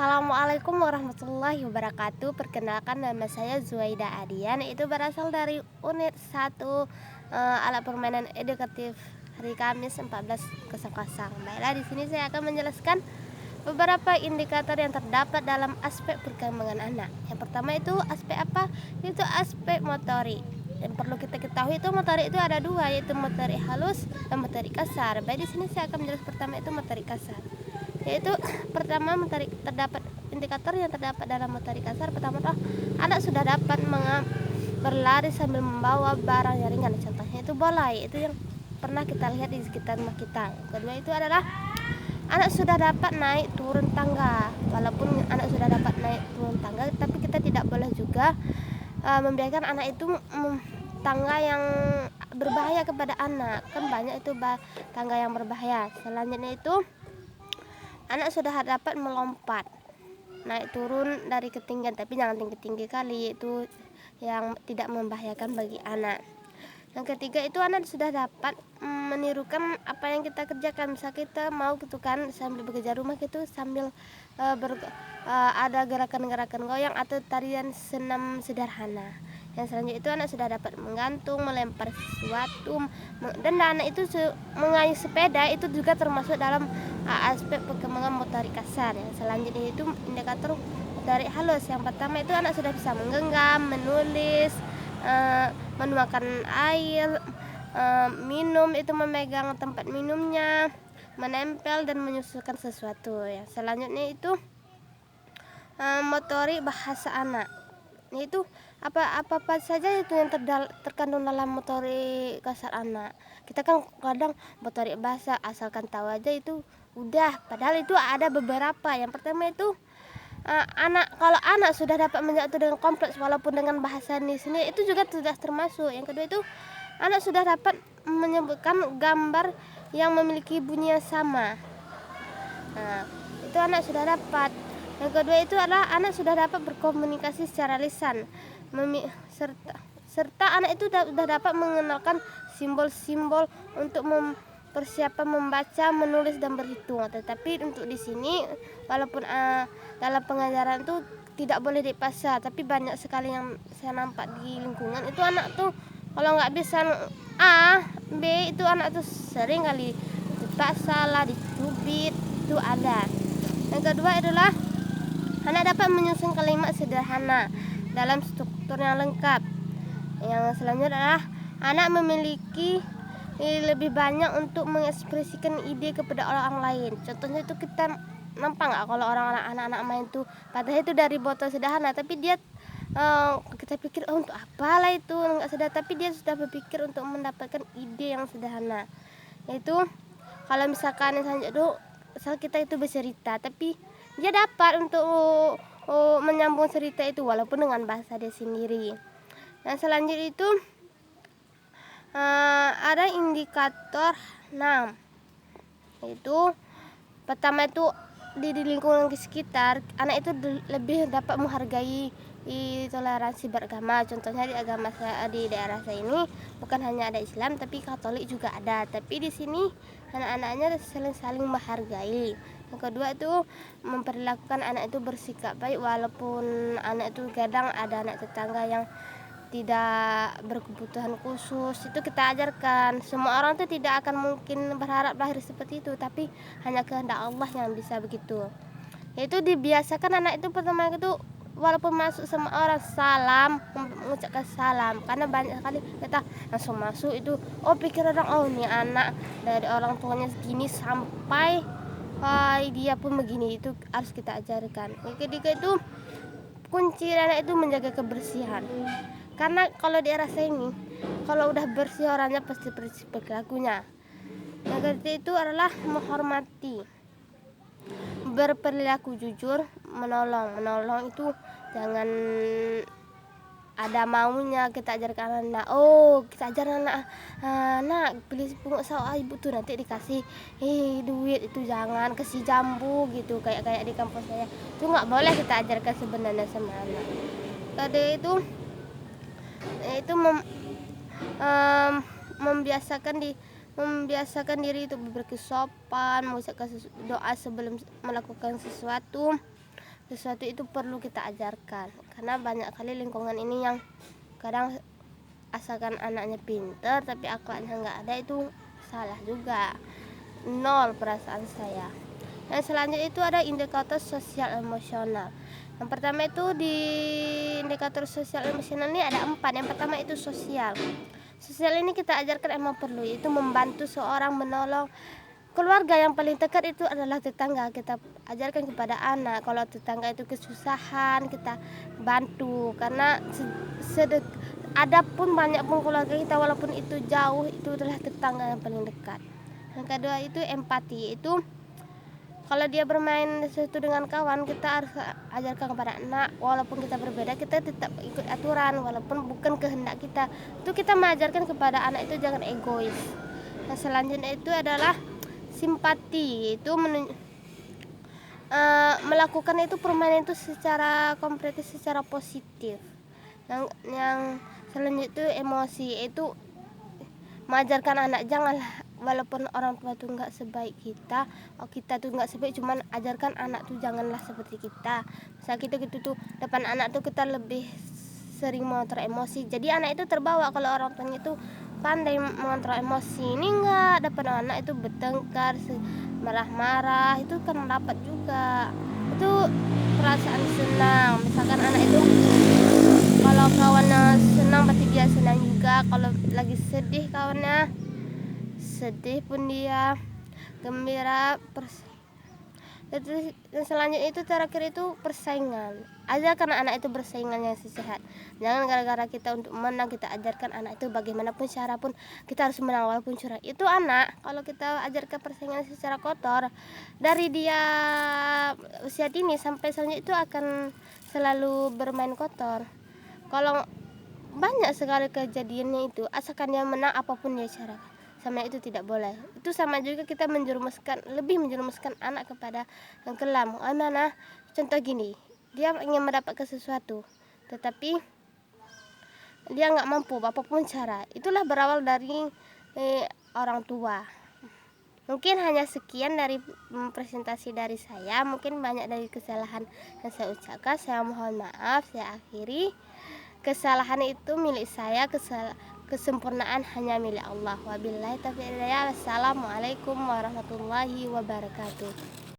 Assalamualaikum warahmatullahi wabarakatuh. Perkenalkan, nama saya Zuaida Adian. Itu berasal dari unit 1 alat permainan edukatif hari Kamis 14.00. Baiklah, di sini saya akan menjelaskan beberapa indikator yang terdapat dalam aspek perkembangan anak. Yang pertama itu aspek apa? Itu aspek motorik. Yang perlu kita ketahui itu motorik itu ada dua, yaitu motorik halus dan motorik kasar. Baik, di sini saya akan menjelaskan pertama itu motorik kasar. Yaitu pertama, terdapat indikator yang terdapat dalam motorik kasar. Pertama, anak sudah dapat berlari sambil membawa barang yang ringan. Contohnya itu bola, itu yang pernah kita lihat di sekitar rumah kita. Yang kedua itu adalah anak sudah dapat naik turun tangga. Walaupun anak sudah dapat naik turun tangga, tapi kita tidak boleh juga membiarkan anak itu tangga yang berbahaya kepada anak. Kan banyak itu tangga yang berbahaya. Selanjutnya itu anak sudah dapat melompat naik turun dari ketinggian, tapi jangan tinggi-tinggi kali, itu yang tidak membahayakan bagi anak. Yang ketiga itu anak sudah dapat menirukan apa yang kita kerjakan. Misal kita mau gitu kan, sambil bekerja rumah gitu, sambil ada gerakan-gerakan goyang atau tarian senam sederhana. Yang selanjutnya itu anak sudah dapat menggantung, melempar sesuatu, dan anak itu mengayuh sepeda. Itu juga termasuk dalam aspek perkembangan motorik kasar. Yang selanjutnya itu indikator motorik halus. Yang pertama itu anak sudah bisa menggenggam, menulis, menuangkan air, minum, itu memegang tempat minumnya, menempel dan menyusukan sesuatu. Yang selanjutnya itu motorik bahasa anak. Itu apa saja itu yang terkandung dalam motorik kasar anak. Kita kan kadang motorik bahasa asalkan tahu aja itu udah, padahal itu ada beberapa. Yang pertama itu kalau anak sudah dapat menyatu dengan kompleks walaupun dengan bahasa sendiri, itu juga sudah termasuk. Yang kedua itu anak sudah dapat menyebutkan gambar yang memiliki bunyi yang sama. Nah, itu anak sudah dapat. Yang kedua itu adalah anak sudah dapat berkomunikasi secara lisan, serta anak itu sudah dapat mengenalkan simbol-simbol untuk persiapan membaca, menulis dan berhitung. Tetapi untuk di sini, walaupun dalam pengajaran itu tidak boleh dipaksa, tapi banyak sekali yang saya nampak di lingkungan itu anak tuh kalau nggak bisa A, B, itu anak tuh sering kali dipaksa lah, dicubit, itu ada. Yang kedua adalah anak dapat menyusun kalimat sederhana dalam struktur yang lengkap. Yang selanjutnya adalah anak memiliki lebih banyak untuk mengekspresikan ide kepada orang lain. Contohnya itu kita nampak nggak kalau anak-anak main tuh, padahal itu dari botol sederhana, tapi dia kita pikir untuk apalah itu nggak sadar, tapi dia sudah berpikir untuk mendapatkan ide yang sederhana. Yaitu kalau misalkan misal kita itu bercerita, tapi dia dapat untuk menyambung cerita itu walaupun dengan bahasa dia sendiri. Yang selanjutnya itu ada indikator 6, yaitu pertama itu di lingkungan sekitar, anak itu lebih dapat menghargai toleransi beragama. Contohnya di agama saya, di daerah saya ini bukan hanya ada Islam tapi Katolik juga ada, tapi di sini anak-anaknya saling menghargai. Yang kedua itu memperlakukan anak itu bersikap baik, walaupun anak itu kadang ada anak tetangga yang tidak berkebutuhan khusus, itu kita ajarkan. Semua orang itu tidak akan mungkin berharap lahir seperti itu, tapi hanya kehendak Allah yang bisa begitu. Yaitu dibiasakan anak itu pertama itu walaupun masuk sama orang salam, mengucapkan salam, karena banyak sekali kita langsung masuk itu pikir orang ini anak dari orang tuanya segini sampai dia pun begini, itu harus kita ajarkan. Yang ketiga itu kunci anak itu menjaga kebersihan. Karena kalau di era saya ini, kalau udah bersih orangnya pasti bersih perilakunya. Yang ketiga itu adalah menghormati, berperilaku jujur, menolong itu jangan ada maunya. Kita ajarkan anak, kita ajarkan anak beli pungut sawah ibu tuh nanti dikasih duit, itu jangan kasih jambu gitu kayak di kampus saya. Itu nggak boleh kita ajarkan sebenarnya sama anak. Tadi itu membiasakan diri itu berkesopan, mengucapkan doa sebelum melakukan sesuatu, sesuatu itu perlu kita ajarkan, karena banyak kali lingkungan ini yang kadang asalkan anaknya pinter tapi akhlaknya nggak ada, itu salah juga. Nol perasaan saya. Yang selanjutnya itu ada indikator sosial emosional. Yang pertama itu di indikator sosial emosional ini ada 4. Yang pertama itu sosial. Sosial ini kita ajarkan emang perlu, itu membantu seorang, menolong. Keluarga yang paling dekat itu adalah tetangga. Kita ajarkan kepada anak, kalau tetangga itu kesusahan kita bantu, karena adapun banyak pun keluarga kita walaupun itu jauh, itu adalah tetangga yang paling dekat. Yang kedua itu empati. Itu kalau dia bermain sesuatu dengan kawan, kita harus ajarkan kepada anak, walaupun kita berbeda kita tetap ikut aturan walaupun bukan kehendak kita. Itu kita mengajarkan kepada anak itu jangan egois. Nah, selanjutnya itu adalah simpati. Itu melakukan itu permainan itu secara kompetitif, secara positif. Yang selanjutnya itu emosi. Itu mengajarkan anak janganlah, walaupun orang tua tuh nggak sebaik kita, kita tuh nggak sebaik, cuman ajarkan anak tuh janganlah seperti kita. Misal kita gitu tuh depan anak tuh kita lebih sering mengontrol emosi, jadi anak itu terbawa. Kalau orang tuanya itu pandai mengontrol emosi, ini nggak, depan anak itu bertengkar, marah-marah, itu kan dapat juga itu perasaan senang. Misalkan anak itu kalau kawannya senang berarti dia senang juga, kalau lagi sedih kawannya sedih pun dia gembira. Dan selanjutnya itu terakhir itu persaingan. Ajarkan anak itu bersaingan yang sehat. Jangan gara-gara kita untuk menang kita ajarkan anak itu bagaimanapun cara pun kita harus menang walaupun curang. Itu anak kalau kita ajarkan persaingan secara kotor, dari dia usia dini sampai selanjutnya itu akan selalu bermain kotor. Kalau banyak sekali kejadiannya itu, asalkan dia menang apapun dia cara, sama itu tidak boleh. Itu sama juga kita lebih menjerumuskan anak kepada yang kelam. Mana contoh gini, dia ingin mendapatkan sesuatu tetapi dia nggak mampu apapun cara. Itulah berawal dari orang tua. Mungkin hanya sekian dari presentasi dari saya. Mungkin banyak dari kesalahan yang saya ucapkan, saya mohon maaf. Saya akhiri. Kesalahan itu milik saya, kesempurnaan hanya milik Allah. Wabillahi taufiq wal hidayah. Wassalamualaikum warahmatullahi wabarakatuh.